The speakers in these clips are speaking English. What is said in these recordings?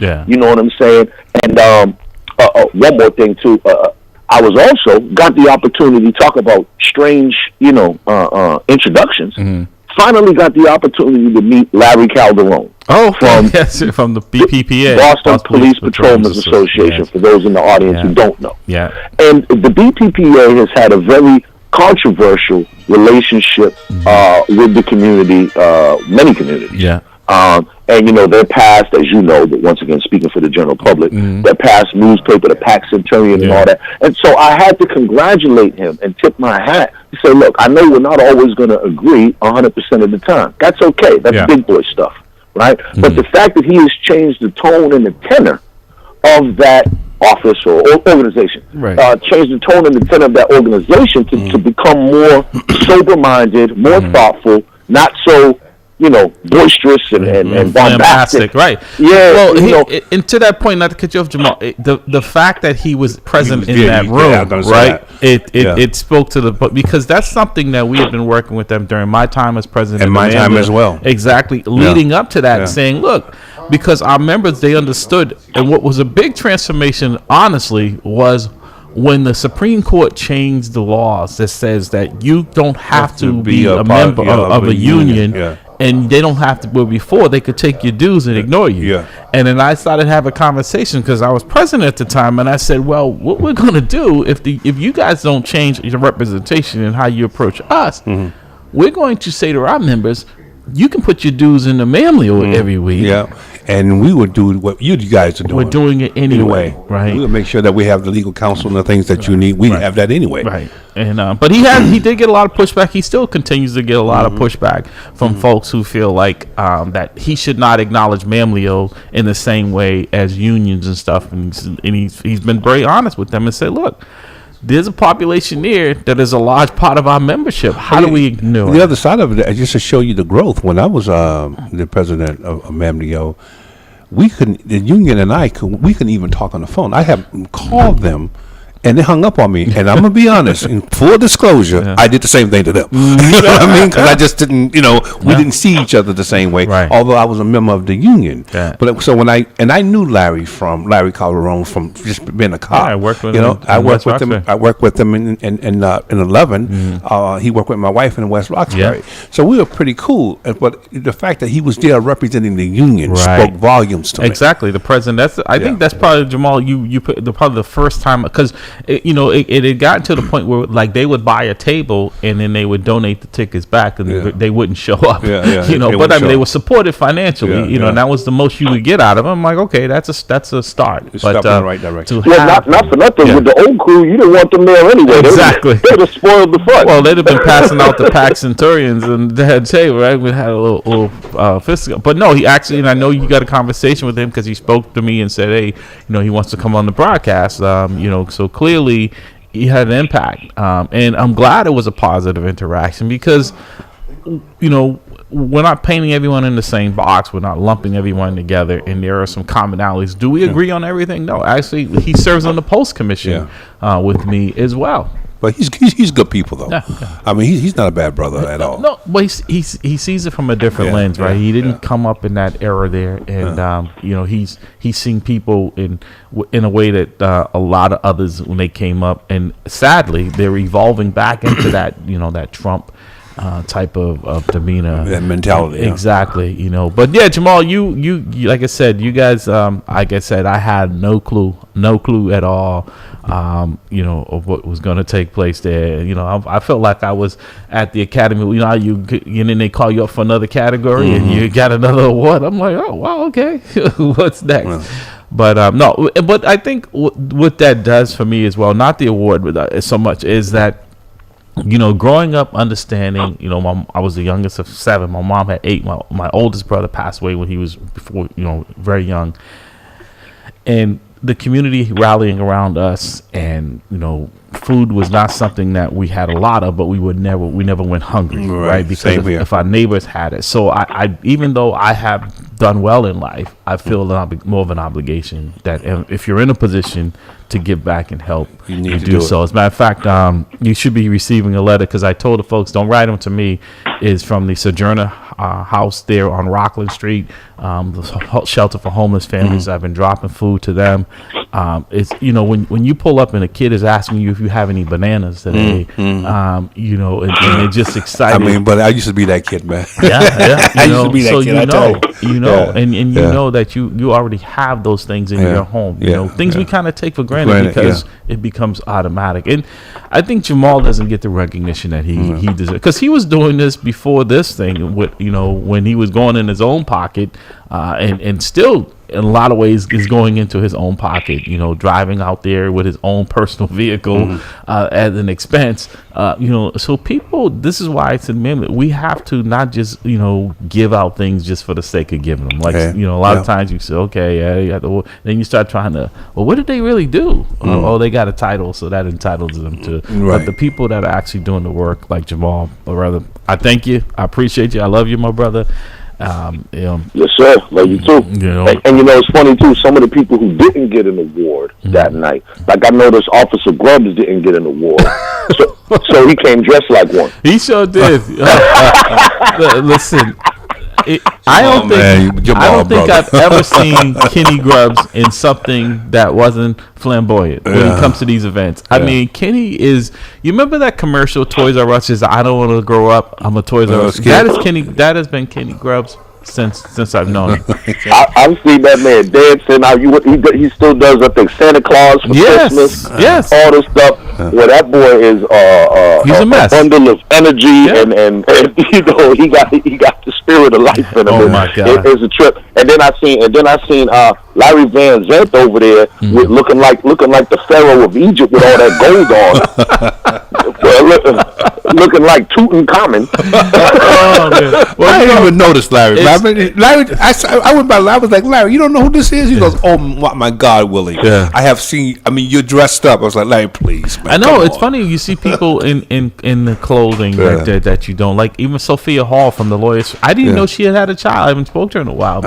Yeah. You know what I'm saying? And one more thing too. I was also got the opportunity to talk about strange, introductions. Mm-hmm. Finally got the opportunity to meet Larry Calderon. From the BPPA, Boston Police Patrolmen's Association, yes. for those in the audience who don't know. Yeah. And the BPPA has had a very controversial relationship with the community, many communities. Yeah. And their past, as you know, but once again, speaking for the general public, their past newspaper, the Pac Centurion, and all that. And so I had to congratulate him and tip my hat to say, look, I know we're not always going to agree 100% of the time. That's okay. That's big boy stuff, right? But the fact that he has changed the tone and the tenor of that office or organization, changed the tone and the tenor of that organization to become more sober-minded, more thoughtful, not so boisterous and bombastic. Right. Yeah. Well, and to that point, not to cut you off, Jamal, the fact that he was present in that room, right? It spoke to because that's something that we have been working with them during my time as president. And my time as well. Exactly. Leading up to that, saying, look, because our members, they understood. And what was a big transformation, honestly, was when the Supreme Court changed the laws that says that you don't have to be a member of a union. And they don't have to. Well, before they could take your dues and ignore you. And then I started having a conversation because I was president at the time, and I said, "Well, what we're going to do if you guys don't change your representation and how you approach us, we're going to say to our members, you can put your dues in the MAMLEO every week. Yeah, and we would do what you guys are doing. We're doing it anyway, right? We'll make sure that we have the legal counsel and the things that you need. We have that anyway, right? And but he did get a lot of pushback. He still continues to get a lot of pushback from folks who feel like that he should not acknowledge MAMLEO in the same way as unions and stuff. And he's been very honest with them and said, look, there's a population there that is a large part of our membership. How do we ignore the other side of it? Just to show you the growth. When I was the president of MAMLEO, the union and we couldn't even talk on the phone. I have called them, and they hung up on me. And I'm gonna be honest, in full disclosure, I did the same thing to them. You know what I mean? Because I just didn't, we didn't see each other the same way. Right. Although I was a member of the union, but so when I knew Larry Calderon from just being a cop. I worked with him. I worked with him in 11. He worked with my wife in West Roxbury. So we were pretty cool. But the fact that he was there representing the union spoke volumes to me. Exactly. The president. I think that's probably, Jamal. You put probably the first time, because it had gotten to the point where like they would buy a table and then they would donate the tickets back and they wouldn't show up. But I mean they were supported financially. And that was the most you would get out of them. I'm like, okay, that's a start. It's but in the right direction. Not for nothing. With the old crew, you didn't want them there anyway. Exactly. They'd have spoiled the fun. Well, they'd have been passing out the Pac Centurions and the head table, right? We had a little physical. But no, he actually, and I know you got a conversation with him because he spoke to me and said, hey, he wants to come on the broadcast. So clearly he had an impact. And I'm glad it was a positive interaction because, we're not painting everyone in the same box. We're not lumping everyone together, and there are some commonalities. Do we agree on everything? No. Actually, he serves on the Post Commission with me as well. But he's good people though. I mean, he's not a bad brother at all. No, but he sees it from a different lens, right? He didn't come up in that era there, and he's seen people in a way that a lot of others when they came up, and sadly they're evolving back into that that Trump type of demeanor, that mentality. Exactly. But yeah, Jamal, you like I said, you guys, like I said, I had no clue at all, of what was going to take place there. I felt like I was at the academy. And then they call you up for another category and you got another award. I'm like, oh wow, okay, what's next? Well. But no, but I think what that does for me as well, not the award, but so much is that. Growing up, understanding, I was the youngest of 7. My mom had 8. My oldest brother passed away when he was very young. And the community rallying around us and, food was not something that we had a lot of, but we never went hungry, right? Because if our neighbors had it. So I even though I have done well in life, I feel more of an obligation that if you're in a position to give back and help, you need to do so. As a matter of fact, you should be receiving a letter, because I told the folks, don't write them to me, is from the Sojourner house there on Rockland Street, the shelter for homeless families. I've been dropping food to them. It's, when you pull up and a kid is asking you if you have any bananas today, and they're just excited. I mean, but I used to be that kid, man. Yeah. I used to be that kid. You know that you already have those things in your home. Things we kind of take for granted because it becomes automatic. And I think Jamal doesn't get the recognition that he deserves, because he was doing this before this thing with when he was going in his own pocket, and still in a lot of ways is going into his own pocket, driving out there with his own personal vehicle at an expense. So people, this is why I said, man, we have to not just give out things just for the sake of giving them. Like a lot of times you say, okay, then you start trying to, well, what did they really do? Oh, they got a title, so that entitles them to. But the people that are actually doing the work, like Jamal, or rather, I thank you, I appreciate you, I love you, my brother. Yes, sir. Love you too. And it's funny too. Some of the people who didn't get an award that night, like I noticed Officer Grubbs didn't get an award, so he came dressed like one. He sure did. Listen, I don't think I've ever seen Kenny Grubbs in something that wasn't flamboyant when it comes to these events. I mean, Kenny is. You remember that commercial, Toys R Us? Is I don't want to grow up. I'm a Toys R Us. That is Kenny. That has been Kenny Grubbs since I've known him. I've seen that man dancing. He still does, I think, Santa Claus for Christmas. Yes, all this stuff. Well, that boy is he's a mess. Bundle of energy, and he got the spirit of life in him. Oh my God, it's a trip. And then I seen Larry Van Zant over there with looking like the Pharaoh of Egypt with all that gold on. Looking like Tutankhamun. Well, I didn't even notice Larry. I went by. I was like, Larry, you don't know who this is? He goes, oh my God, Willie. Yeah. I have seen. I mean, you're dressed up. I was like, Larry, please, man. I know it's funny. You see people in the clothing that you don't like. Even Sophia Hall from the Lawyers. I didn't know she had a child. I haven't spoken to her in a while,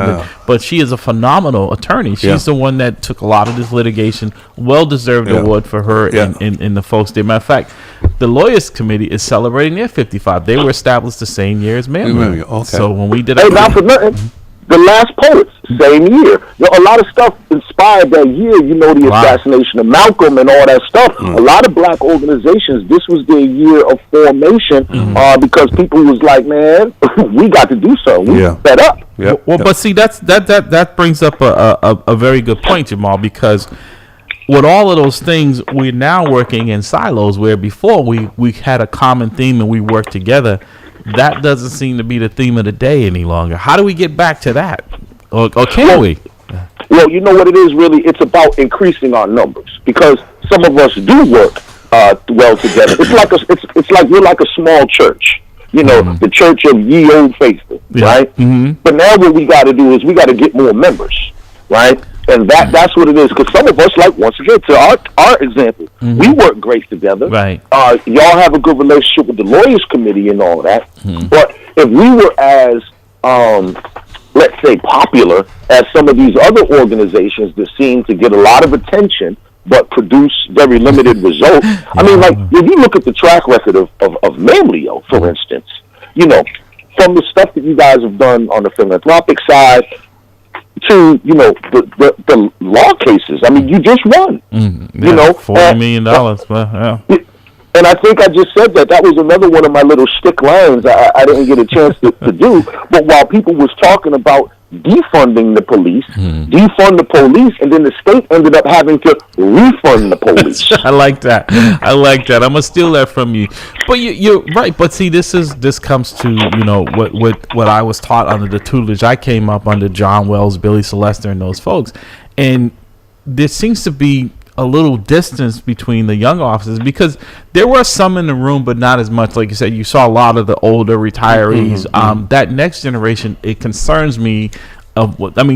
but she is a phenomenal attorney. She's the one that took a lot of this litigation. Well-deserved award for her in the folks there. Matter of fact, the Lawyers Committee is celebrating their 55. They were established the same year as MAMLEO. Okay. So when we did not for nothing, the Last Poets, same year. A lot of stuff inspired that year. The assassination of Malcolm and all that stuff. A lot of black organizations, this was their year of formation because people was like, man, we got to do something. We fed up. But see, that brings up a very good point, Jamal, because with all of those things, we're now working in silos where before we had a common theme and we worked together. That doesn't seem to be the theme of the day any longer. How do we get back to that? Or can we? Well, you know what it is really? It's about increasing our numbers because some of us do work well together. It's like we're like a small church. The church of ye old faithful, right? But now what we got to do is we got to get more members, right? And that's what it is. Because some of us, like, once again, to our example, we work great together. Right. Y'all have a good relationship with the Lawyers Committee and all that. But if we were as, let's say, popular as some of these other organizations that seem to get a lot of attention but produce very limited results. I mean, like, if you look at the track record of MAMLEO, for instance, from the stuff that you guys have done on the philanthropic side, to the law cases. I mean, you just won. $40 million. And I think I just said that was another one of my little shtick lines I didn't get a chance to do. But while people was talking about defunding the police, defund the police, and then the state ended up having to refund the police. I like that. I'm gonna steal that from you. But you're right. But see, this comes to what I was taught under the tutelage. I came up under John Wells, Billy Celester, and those folks, and there seems to be a little distance between the young officers because there were some in the room, but not as much. Like you said, you saw a lot of the older retirees. That next generation, it concerns me.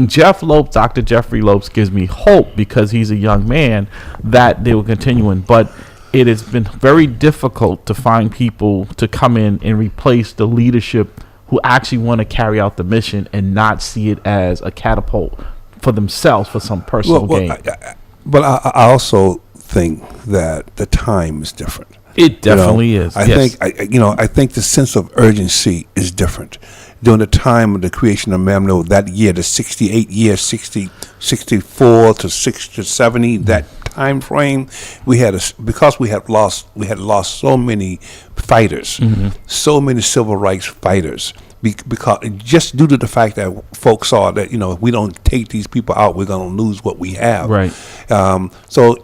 Jeff Lopes, Dr. Jeffrey Lopes, gives me hope because he's a young man that they were continuing. But it has been very difficult to find people to come in and replace the leadership who actually want to carry out the mission and not see it as a catapult for themselves for some personal gain. But I also think that the time is different. It definitely is. I think the sense of urgency is different. During the time of the creation of MAMLEO, that year, the 68 years, 64 to 60 to 70, that time frame, because we had lost so many fighters, so many civil rights fighters. Because just due to the fact that folks saw that, if we don't take these people out, we're going to lose what we have. Right. So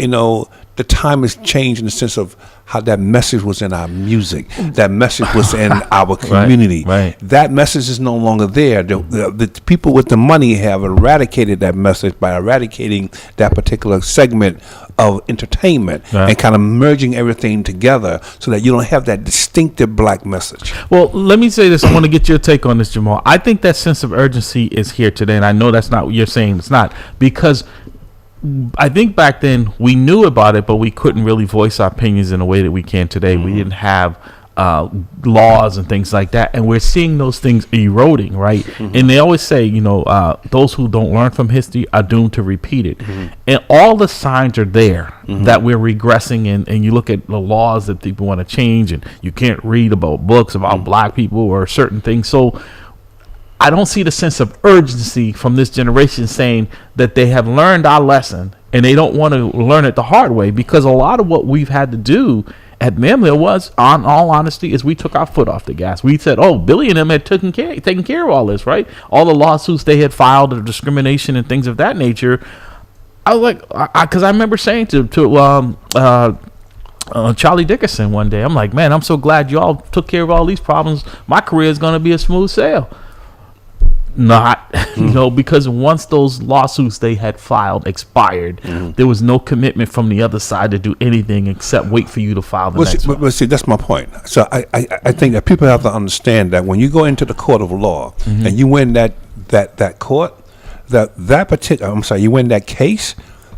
the time has changed in the sense of how that message was in our music, that message was in our community. Right. That message is no longer there. The people with the money have eradicated that message by eradicating that particular segment of entertainment and kind of merging everything together so that you don't have that distinctive black message. Well, let me say this. I want to get your take on this, Jamal. I think that sense of urgency is here today, and I know that's not what you're saying. It's not, because I think back then we knew about it, but we couldn't really voice our opinions in a way that we can today. We didn't have laws and things like that, and we're seeing those things eroding, right? And they always say, those who don't learn from history are doomed to repeat it. And all the signs are there that we're regressing, and you look at the laws that people want to change, and you can't read about books about black people or certain things. So I don't see the sense of urgency from this generation saying that they have learned our lesson and they don't want to learn it the hard way, because a lot of what we've had to do at MAMLEO was, on all honesty, is we took our foot off the gas. We said, Billy and them had taken care of all this, right? All the lawsuits they had filed of discrimination and things of that nature. I was like, because I remember saying to Charlie Dickerson one day, I'm like, man, I'm so glad y'all took care of all these problems. My career is going to be a smooth sail. Not, because once those lawsuits they had filed expired, there was no commitment from the other side to do anything except wait for you to file the next one. But see, that's my point. So I think that people have to understand that when you go into the court of law and you win that court, you win that case,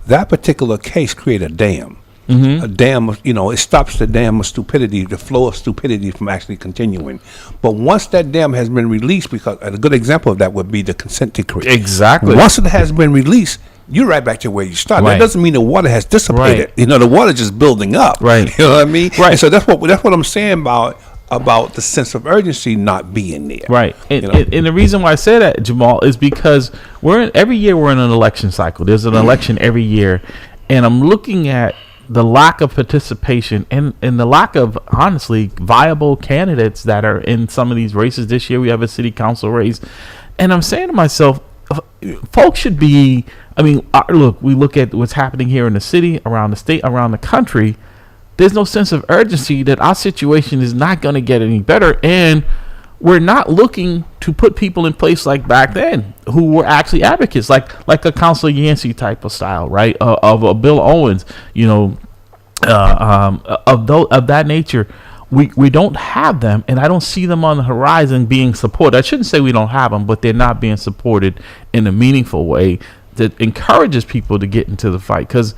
that particular case create a dam. A dam of, it stops the dam of stupidity, the flow of stupidity from actually continuing. But once that dam has been released, because a good example of that would be the consent decree. Exactly. Once it has been released, you're right back to where you started. Right. That doesn't mean the water has dissipated. Right. The water just building up. Right. You know what I mean? Right. And so that's what I'm saying about the sense of urgency not being there. Right. And the reason why I say that, Jamal, is because every year we're in an election cycle. There's an election every year, and I'm looking at the lack of participation and the lack of, honestly, viable candidates that are in some of these races. This year we have a city council race, and I'm saying to myself, folks should be, look, we look at what's happening here in the city, around the state, around the country. There's no sense of urgency that our situation is not going to get any better, and we're not looking to put people in place like back then who were actually advocates, like a Councilor Yancey type of style, right? Of Bill Owens, of that nature. We don't have them, and I don't see them on the horizon being supported. I shouldn't say we don't have them, but they're not being supported in a meaningful way that encourages people to get into the fight. Because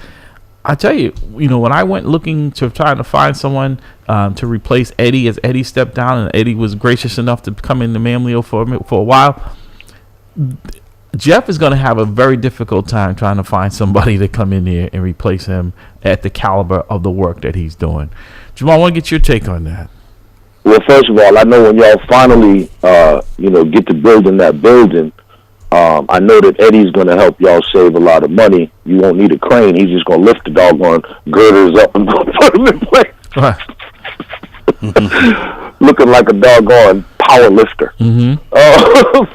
I tell you, when I went looking to trying to find someone to replace Eddie, as Eddie stepped down, and Eddie was gracious enough to come into MAMLEO for a while, Jeff is going to have a very difficult time trying to find somebody to come in here and replace him at the caliber of the work that he's doing. Jamal, I want to get your take on that. Well, first of all, I know when y'all finally, get to building that building, I know that Eddie's going to help y'all save a lot of money. You won't need a crane. He's just going to lift the doggone girders up and put them in place. Right. Looking like a doggone power lifter. But,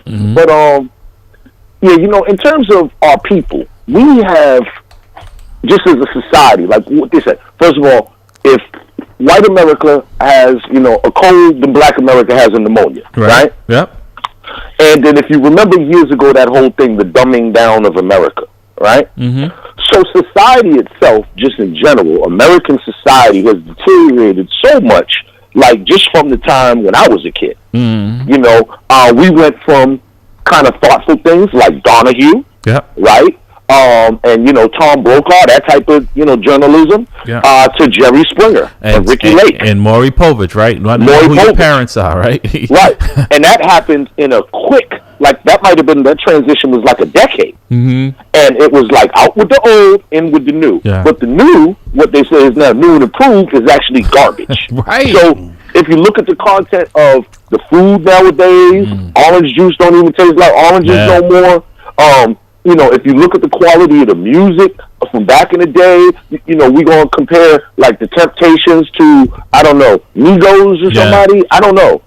in terms of our people, we have, just as a society, like what they said, first of all, if white America has, a cold, then black America has a pneumonia, right? Yep. And then if you remember years ago, that whole thing, the dumbing down of America, right? So society itself, just in general, American society has deteriorated so much, like just from the time when I was a kid. We went from kind of thoughtful things like Donahue, right? and Tom Brokaw, that type of journalism, to Jerry Springer and Ricky Lake and Maury Povich, right? Not who Povich. your parents are, right? Right, and that happened in a quick, like that might have been, that transition was like a decade, and it was like out with the old, in with the new. But the new, what they say is now new and improved, is actually garbage. Right. So if you look at the content of the food nowadays, orange juice don't even taste like oranges no more. If you look at the quality of the music from back in the day, we gonna compare like the Temptations to, I don't know, Migos or somebody. I don't know.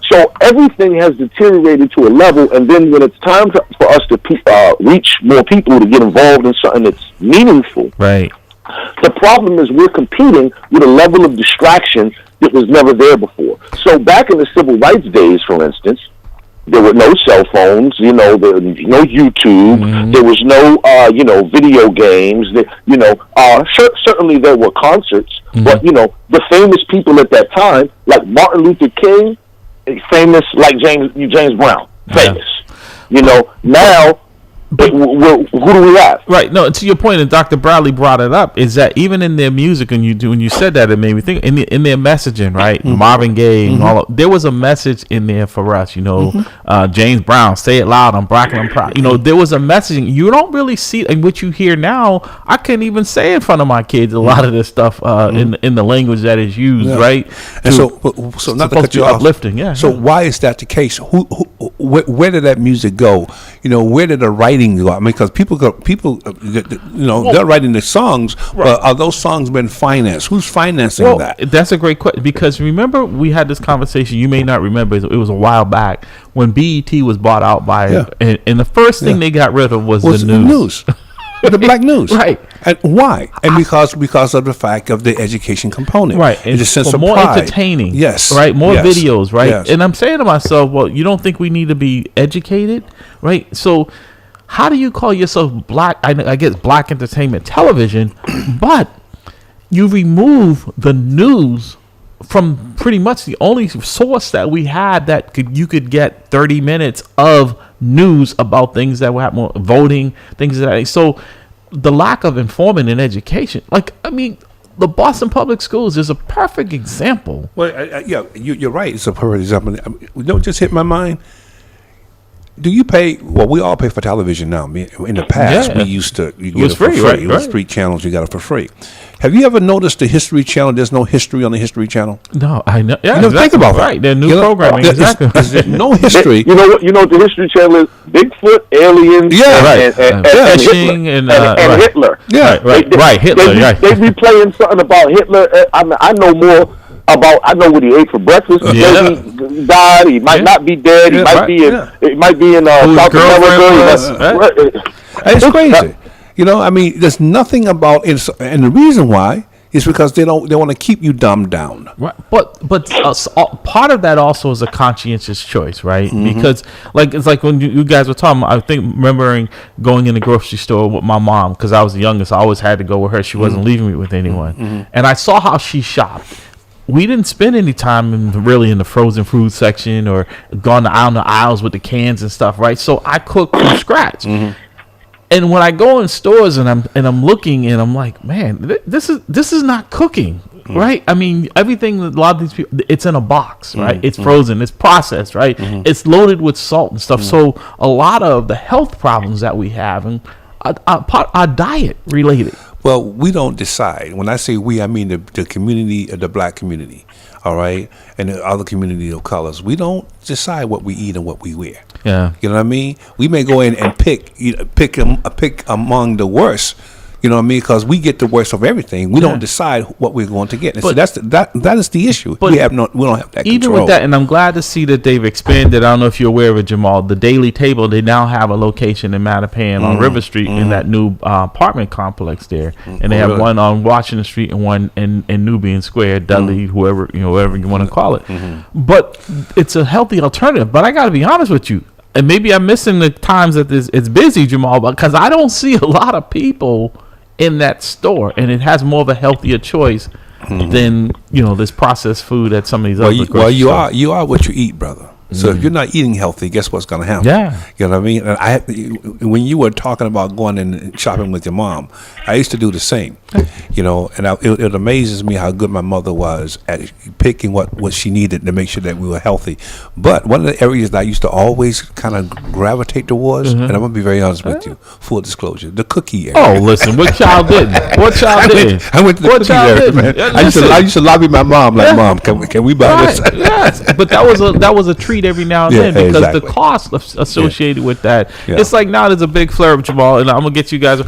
So everything has deteriorated to a level, and then when it's time for us to reach more people to get involved in something that's meaningful, right? The problem is we're competing with a level of distraction that was never there before. So back in the civil rights days, for instance, there were no cell phones, there was no YouTube, there was no, video games, certainly there were concerts, but, the famous people at that time, like Martin Luther King, famous like James Brown, famous, now, but who do we have? Right. No, to your point, and Dr. Bradley brought it up, is that even in their music, when you said that, it made me think in their messaging, right? Marvin Gaye, and there was a message in there for us. James Brown, say it loud, I'm black and I'm proud. There was a messaging. You don't really see, and what you hear now, I can't even say in front of my kids a lot of this stuff in the language that is used, right? And so not to cut you off, uplifting, yeah. So why is that the case? Where did that music go? Where did the writing go? I mean, because people, they're writing the songs, but are those songs been financed? Who's financing that? That's a great question, because remember we had this conversation. You may not remember. It was a while back when BET was bought out by, and the first thing they got rid of was the news. The black news, right? And why? And because of the fact of the education component, right? And the sense of more pride. Entertaining, yes, right? More videos, right? Yes. And I'm saying to myself, well, you don't think we need to be educated, right? So how do you call yourself black? I guess black entertainment television, but you remove the news from pretty much the only source that we had that you could get 30 minutes of news about things that were happening, voting, things like that. So the lack of informant in education, the Boston Public Schools is a perfect example. Well, you're right. It's a perfect example. What just hit my mind? Do you pay? Well, we all pay for television now. In the past, we used to get it for free. Right? It was 3 channels. You got it for free. Have you ever noticed the History Channel? There's no history on the History Channel. No, I know. Yeah, exactly. Think about right. They're new programming. Exactly. There's no history. You know what the History Channel is? Bigfoot, aliens, and fishing, and Hitler. Yeah, right. Hitler. They be playing something about Hitler. I know more. I know what he ate for breakfast. He died. He might not be dead. He might be in. It might be in South America. It's crazy. There's nothing about it, and the reason why is because they want to keep you dumbed down. Right, but part of that also is a conscientious choice, right? Because it's like when you guys were talking. I think remembering going in the grocery store with my mom, because I was the youngest. I always had to go with her. She wasn't leaving me with anyone, and I saw how she shopped. We didn't spend any time in the frozen food section or gone down the aisles with the cans and stuff, right? So I cooked from scratch. And when I go in stores and I'm looking and I'm like, man, this is not cooking, right? I mean, everything that a lot of these people, it's in a box, right? It's frozen, it's processed, right? It's loaded with salt and stuff. So a lot of the health problems that we have are diet related. Well, we don't decide. When I say we, I mean the community, the black community, all right, and the other community of colors. We don't decide what we eat and what we wear. Yeah, you know what I mean. We may go in and pick among the worst. You know what I mean? Because we get the worst of everything. We don't decide what we're going to get. And but, so that is the issue. We don't have that even control. with that, and I'm glad to see that they've expanded. I don't know if you're aware of it, Jamal. The Daily Table, they now have a location in Mattapan on River Street in that new apartment complex there, and they have one on Washington Street and one in Nubian Square, Dudley, whoever you want to call it. But it's a healthy alternative. But I got to be honest with you, and maybe I'm missing the times that it's busy, Jamal, because I don't see a lot of people in that store, and it has more of a healthier choice than this processed food at some of these other. You are what you eat, brother. So if you're not eating healthy, guess what's going to happen? Yeah. You know what I mean? And when you were talking about going and shopping with your mom, I used to do the same. You know, and it amazes me how good my mother was at picking what she needed to make sure that we were healthy. But one of the areas that I used to always kind of gravitate towards, and I'm going to be very honest with you, full disclosure, the cookie area. Oh, listen, what child didn't? What child didn't? I went to the cookie area, man. Yeah, I used to lobby my mom like, Mom, can we buy this? Yes, but that was a treat every now and then because the cost associated with that. It's like now there's a big flare up, Jamal, and I'm gonna get you guys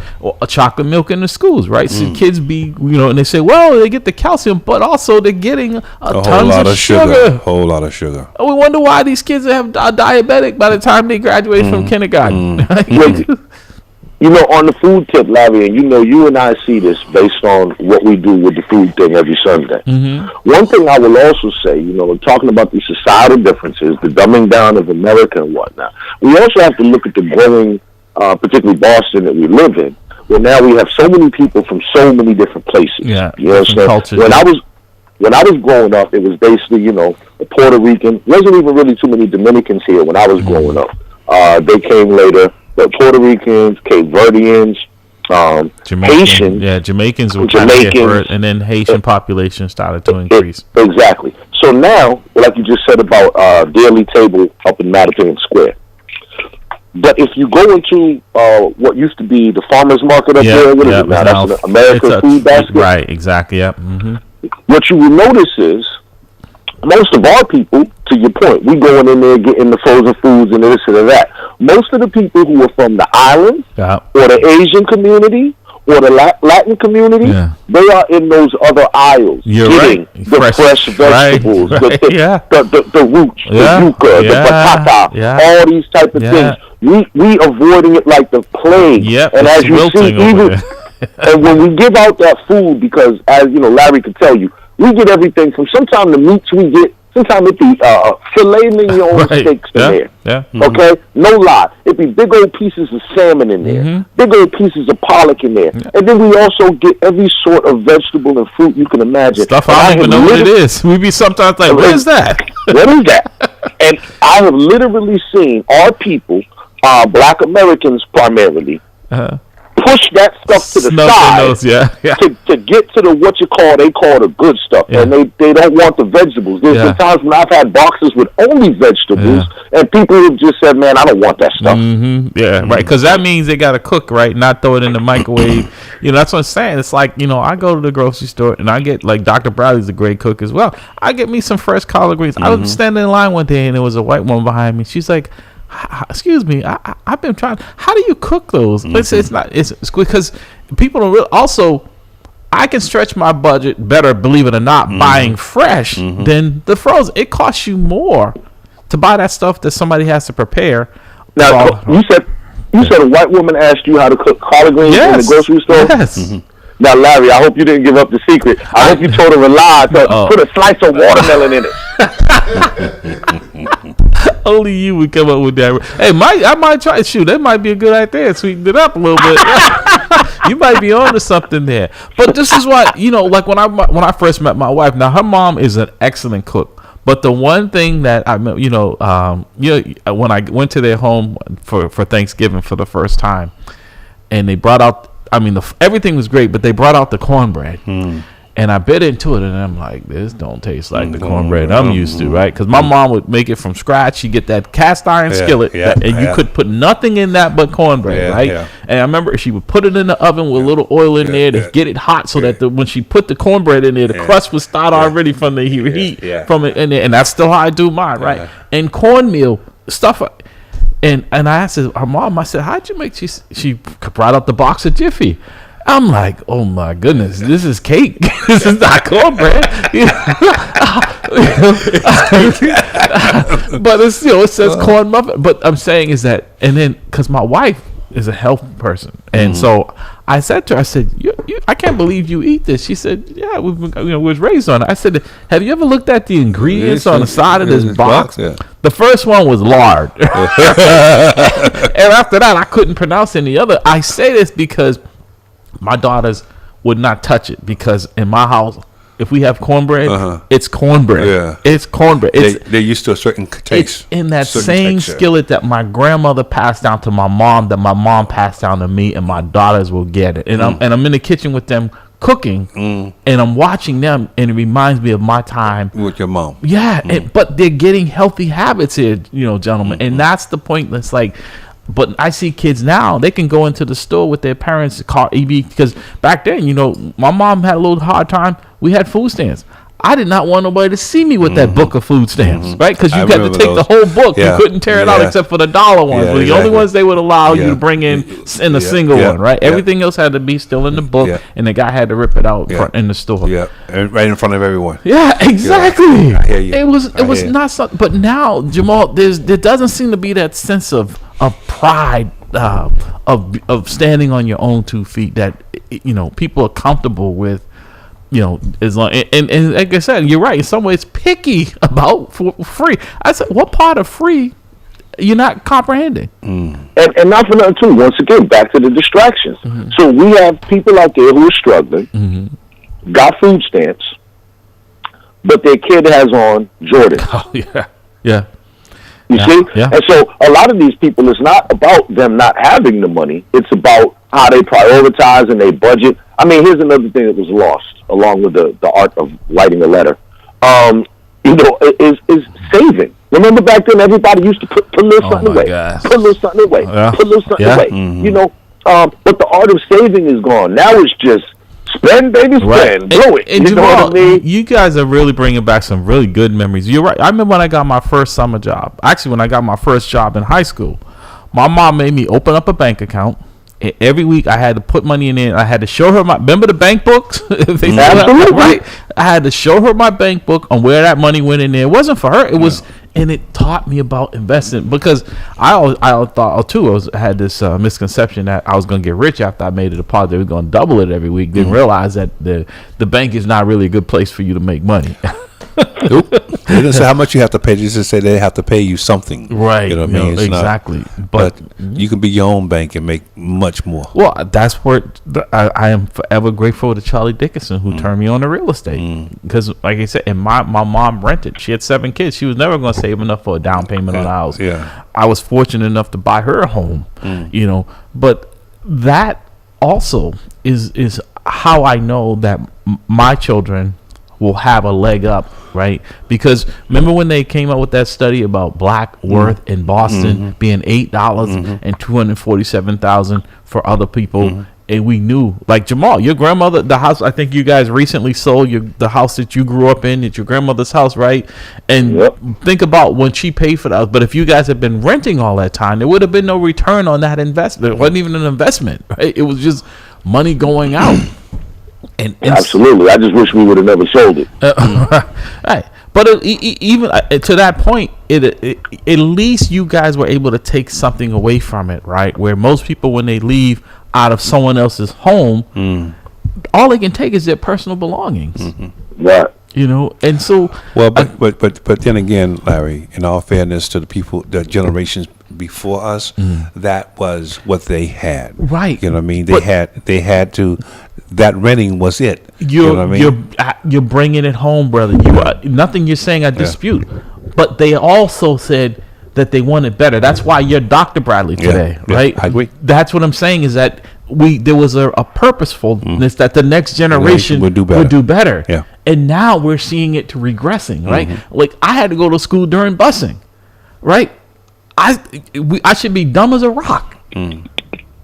a chocolate milk in the schools, right? So kids and they say, well, they get the calcium, but also they're getting tons of sugar. A whole lot of sugar. And we wonder why these kids are diabetic by the time they graduate from kindergarten. You know, on the food tip, Larry, and you and I see this based on what we do with the food thing every Sunday. One thing I will also say, talking about these societal differences, the dumbing down of America and whatnot, we also have to look at the growing, particularly Boston that we live in, where now we have so many people from so many different places. Yeah, you know what I'm saying? cultures. When I was growing up, it was basically, a Puerto Rican. Wasn't even really too many Dominicans here when I was growing up. They came later. The Puerto Ricans, Cape Verdeans, Haitians. Yeah, Jamaicans were kind of here first, and then Haitian population started to increase. Exactly. So now, like you just said about Daily Table up in Mattapan Square. But if you go into what used to be the farmer's market up there, what is it now? That's an American food basket. Right, exactly, yep. What you will notice is, most of our people, to your point, we going in there getting the frozen foods and this and that. Most of the people who are from the island or the Asian community or the Latin community, they are in those other aisles getting the fresh vegetables, the roots, the yucca, the batata, all these type of things. We avoiding it like the plague. And as you see, even and when we give out that food, because as Larry could tell you, we get everything from sometimes the meats we get, sometimes it be filet mignon steaks in there. Okay? No lie. It be big old pieces of salmon in there, big old pieces of pollock in there. And then we also get every sort of vegetable and fruit you can imagine. Stuff I don't even know what it is. We be sometimes like, what is that? What is that? And I have literally seen our people, Black Americans primarily, push that stuff to the side to get to the they call the good stuff, and they don't want the vegetables. There's been times when I've had boxes with only vegetables, and people have just said, "Man, I don't want that stuff." Right, because that means they got to cook, right? Not throw it in the microwave. That's what I'm saying. It's like I go to the grocery store and I get like Dr. Bradley's a great cook as well. I get me some fresh collard greens. I was standing in line one day and there was a white woman behind me. She's like, excuse me, I've been trying. How do you cook those? It's not. It's because people don't really. Also, I can stretch my budget better, believe it or not, buying fresh than the frozen. It costs you more to buy that stuff that somebody has to prepare. Now, you said a white woman asked you how to cook collard greens in the grocery store. Yes. Now, Larry, I hope you didn't give up the secret. I hope you told her a lie to put a slice of watermelon in it. Only you would come up with that. Hey, I might try. Shoot, that might be a good idea. Sweeten it up a little bit. You might be on to something there. But this is what like when I first met my wife. Now, her mom is an excellent cook. But the one thing that I when I went to their home for Thanksgiving for the first time, and they brought out. I mean, everything was great, but they brought out the cornbread. And I bit into it, and I'm like, this don't taste like the cornbread I'm used to, right? Because my mom would make it from scratch. You get that cast iron skillet, and you could put nothing in that but cornbread, right? And I remember she would put it in the oven with a little oil in there to get it hot, so that when she put the cornbread in there, the crust would start already from the heat from it in there. And that's still how I do mine, right? And cornmeal stuff. And I asked her mom, I said, how'd you make? She brought out the box of Jiffy. I'm like, oh my goodness, this is cake. This is not cornbread. But it's it says corn muffin. But I'm saying is that, and then because my wife is a health person, and so I said to her, I said, I can't believe you eat this. She said, yeah, we was raised on it. I said, have you ever looked at the ingredients on the side of this box? The first one was lard. And after that, I couldn't pronounce any other. I say this because my daughters would not touch it, because in my house if we have cornbread, it's cornbread. Yeah. It's cornbread. They're used to a certain taste. It's in that certain same texture. skillet that my grandmother passed down to my mom, that my mom passed down to me, and my daughters will get it. And I'm in the kitchen with them cooking, and I'm watching them, and it reminds me of my time with your mom. Yeah, but they're getting healthy habits here, gentlemen, and that's the point. That's like, but I see kids now, they can go into the store with their parents' car, because back then, my mom had a little hard time. We had food stamps. I did not want nobody to see me with that book of food stamps, right? Because you got to take the whole book. Yeah. You couldn't tear it out except for the dollar ones. Yeah, The only ones they would allow you Yeah. to bring in a single one, right? Everything else had to be still in the book, and the guy had to rip it out in the store. Yeah, and right in front of everyone. Yeah, exactly. Yeah, I hear you. It was not something. But now, Jamal, there doesn't seem to be that sense of pride, of standing on your own 2 feet that people are comfortable with. As long and like I said, you're right. In some ways, picky about free. I said, what part of free you're not comprehending? And not for nothing too. Once again, back to the distractions. So we have people out there who are struggling, got food stamps, but their kid has on Jordan. Oh yeah. You see? Yeah. And so a lot of these people, it's not about them not having the money. It's about how they prioritize and they budget. I mean, here's another thing that was lost along with the art of writing a letter. Is saving. Remember back then, everybody used to put a little something away, put a little something away, put a little something away. But the art of saving is gone. Now it's just spend, baby, spend, blow it. And you know what I mean? You guys are really bringing back some really good memories. You're right. I remember when I got my first summer job. Actually, when I got my first job in high school, my mom made me open up a bank account. And every week I had to put money in there. I had to show her remember the bank books? Absolutely. Right. I had to show her my bank book on where that money went in there. It wasn't for her. It was, and it taught me about investing, because I thought too, I had this misconception that I was going to get rich after I made a deposit. They were going to double it every week. Didn't realize that the bank is not really a good place for you to make money. Nope. They didn't say how much you have to pay. They just say they have to pay you something. Right. You know what I mean? It's exactly. Not, but you can be your own bank and make much more. Well, that's where I am forever grateful to Charlie Dickinson, who turned me on to real estate. Because, like I said, and my mom rented. She had 7 kids. She was never going to save enough for a down payment on a house. Yeah. I was fortunate enough to buy her a home. But that also is how I know that my children will have a leg up, right? Because remember when they came out with that study about black worth in Boston being $8 and $247,000 for other people, and we knew, like Jamal, your grandmother, the house, I think you guys recently sold the house that you grew up in, it's your grandmother's house, right? And think about when she paid for that. But if you guys had been renting all that time, there would have been no return on that investment. It wasn't even an investment, right? It was just money going out. And absolutely, I just wish we would have never sold it. Right, but even to that point, at least you guys were able to take something away from it, right? Where most people, when they leave out of someone else's home, all they can take is their personal belongings. Right. And so but then again, Larry, in all fairness to the people, the generations before us, that was what they had. Right. You know what I mean? They had to. That renting was it. You know what I mean? You're bringing it home, brother. Nothing you're saying I dispute, but they also said that they wanted better. That's why you're Dr. Bradley today, right? I agree. That's what I'm saying, is that there was a purposefulness that the next generation would do better. Yeah. And now we're seeing it to regressing, right? Like, I had to go to school during busing, right? I should be dumb as a rock.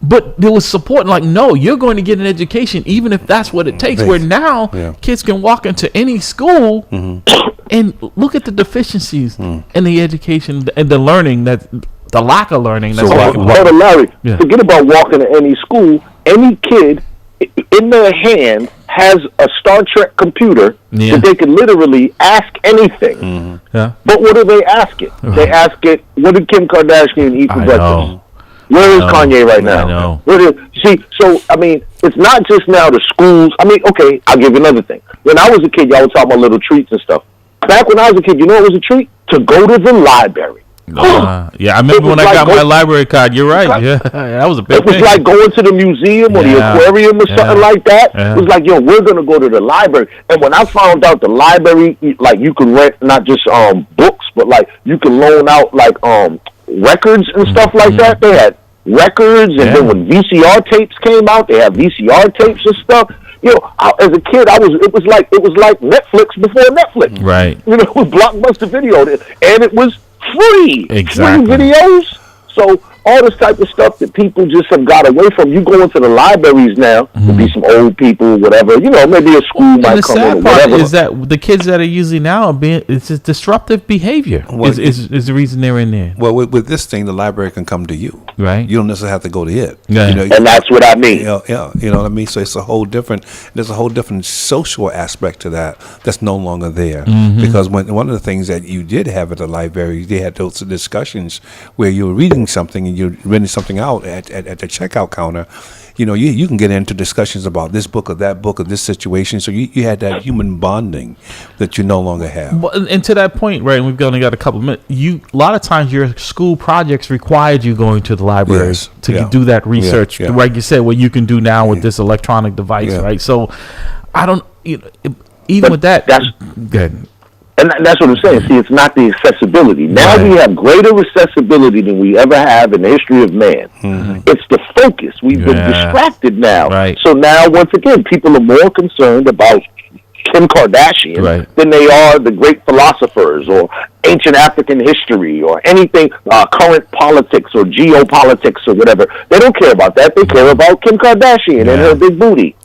But there was support, like, no, you're going to get an education, even if that's what it takes. Where now kids can walk into any school and look at the deficiencies in the education and the learning, the lack of learning. That's hold on, Larry. Forget about walking to any school. Any kid in their hand has a Star Trek computer that they can literally ask anything. Yeah. But what do they ask it? They ask it, what did Kim Kardashian eat for breakfast? Where is Kanye right now? I know. See, so, I mean, it's not just now the schools. I mean, okay, I'll give you another thing. When I was a kid, y'all were talking about little treats and stuff. Back when I was a kid, you know what was a treat? To go to the library. Yeah, I remember when I got my library card. You're right. Yeah, that was a big thing. It was like going to the museum or the aquarium or something like that. Yeah. It was like, yo, we're gonna go to the library. And when I found out the library, like you can rent not just books, but like you can loan out like records and stuff like that. They had records, and then when VCR tapes came out, they had VCR tapes and stuff. You know, as a kid, it was like Netflix before Netflix. Right. You know, it was Blockbuster Video, and it was free. Exactly. Free videos. So all this type of stuff that people just have got away from. You go into the libraries now, there'll be some old people, whatever. You know, maybe a school might come in. And the sad part is that the kids that are usually now it's just disruptive behavior. Is the reason they're in there. Well, with this thing, the library can come to you. Right. You don't necessarily have to go to it. Yeah. You know, and that's what I mean. Yeah, you know what I mean? So it's a whole different, there's a whole different social aspect to that that's no longer there. Because one of the things that you did have at the library, they had those discussions where you were reading something and you're reading something out at the checkout counter. You know, you can get into discussions about this book or that book or this situation. So you had that human bonding that you no longer have. Well, and to that point, right, and we've only got a couple of minutes, a lot of times your school projects required you going to the library to do that research, like you said, what you can do now with this electronic device, right? So I don't, even with that, that's good. And that's what I'm saying. See, it's not the accessibility. Now we have greater accessibility than we ever have in the history of man. It's the focus. We've been distracted now. Right. So now, once again, people are more concerned about Kim Kardashian than they are the great philosophers or ancient African history or anything, current politics or geopolitics or whatever. They don't care about that. They care about Kim Kardashian and her big booty.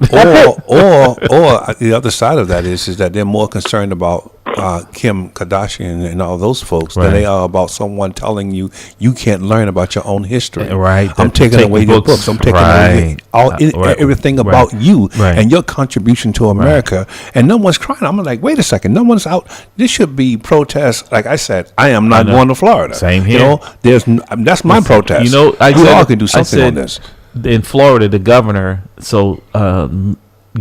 Or the other side of that is that they're more concerned about Kim Kardashian and all those folks than they are about someone telling you can't learn about your own history. Right. I'm taking away your books. I'm taking away everything about you and your contribution to America. And no one's crying. I'm like, wait a second. No one's out. This should be protests. Like I said, I am not going to Florida. Same here. You know, that's my protest. You know, we all can do something on this. In Florida, the governor,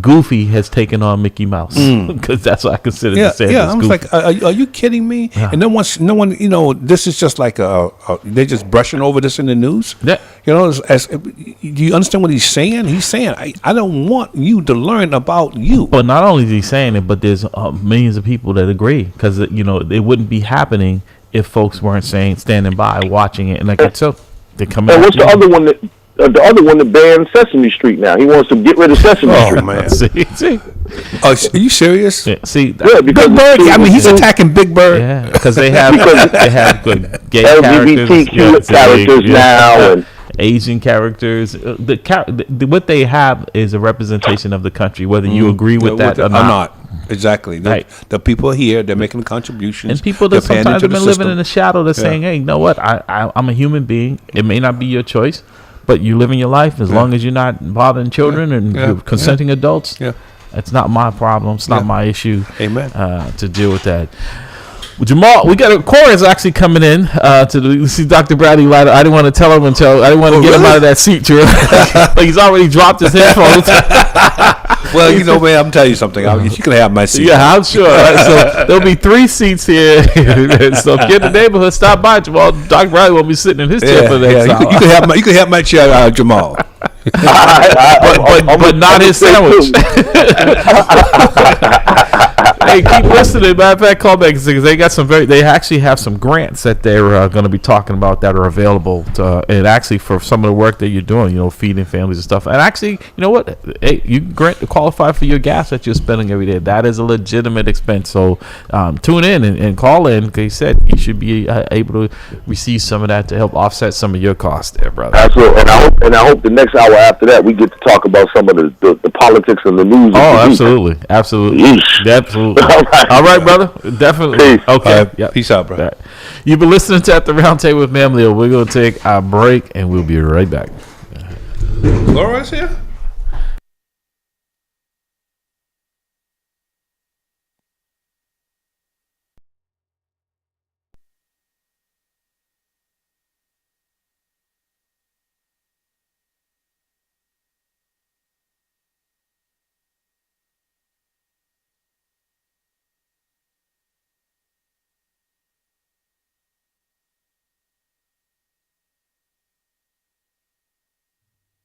Goofy has taken on Mickey Mouse because that's what I consider to say. Yeah, I was like, are you kidding me? And no one, you know, this is just like they're just brushing over this in the news. Yeah. You know, do you understand what he's saying? He's saying, I don't want you to learn about you. But not only is he saying it, but there's millions of people that agree because you know it wouldn't be happening if folks weren't standing by watching it. And like they're coming. And what's the other one that? The other one that banned Sesame Street now. He wants to get rid of Sesame Street. Oh, man. See? Are you serious? Yeah, see, because Big Bird. I mean, he's attacking Big Bird. Yeah, because they have good gay LGBTQ characters now and Asian characters. What they have is a representation of the country, whether you agree with that or not. Exactly. The people here, they're making contributions. And people that sometimes have been living in the shadow, they're saying, hey, you know what? I'm a human being. It may not be your choice, but you living your life as long as you're not bothering children and you're consenting adults. Yeah. It's not my problem. It's not my issue. Amen. To deal with that. Well, Jamal, we got a chorus actually coming in to see Dr. Bradley Lighter. I didn't want to tell him I didn't want to get him out of that seat, but he's already dropped his headphones. Well, you know, man, I'm telling you something. You can have my seat. Yeah, I'm sure. So there'll be 3 seats here. So if you're in the neighborhood, stop by, Jamal. Dr. Bradley won't be sitting in his chair for the next hour. You can have my chair, Jamal. but not his sandwich. Hey, keep listening. Matter of fact, call back because they got they actually have some grants that they're going to be talking about that are available and actually for some of the work that you're doing, you know, feeding families and stuff. And actually, you know what? Hey, you qualify for your gas that you're spending every day. That is a legitimate expense. So tune in and call in. Because he said you should be able to receive some of that to help offset some of your costs there, brother. Absolutely. And I hope the next hour after that we get to talk about some of the politics and the news. Oh, absolutely. Absolutely. All right, brother. Definitely. Peace. Okay. Yep. Peace out, bro. Right. You've been listening to At the Round Table with MAMLEO. We're going to take a break and we'll be right back. Laura's here?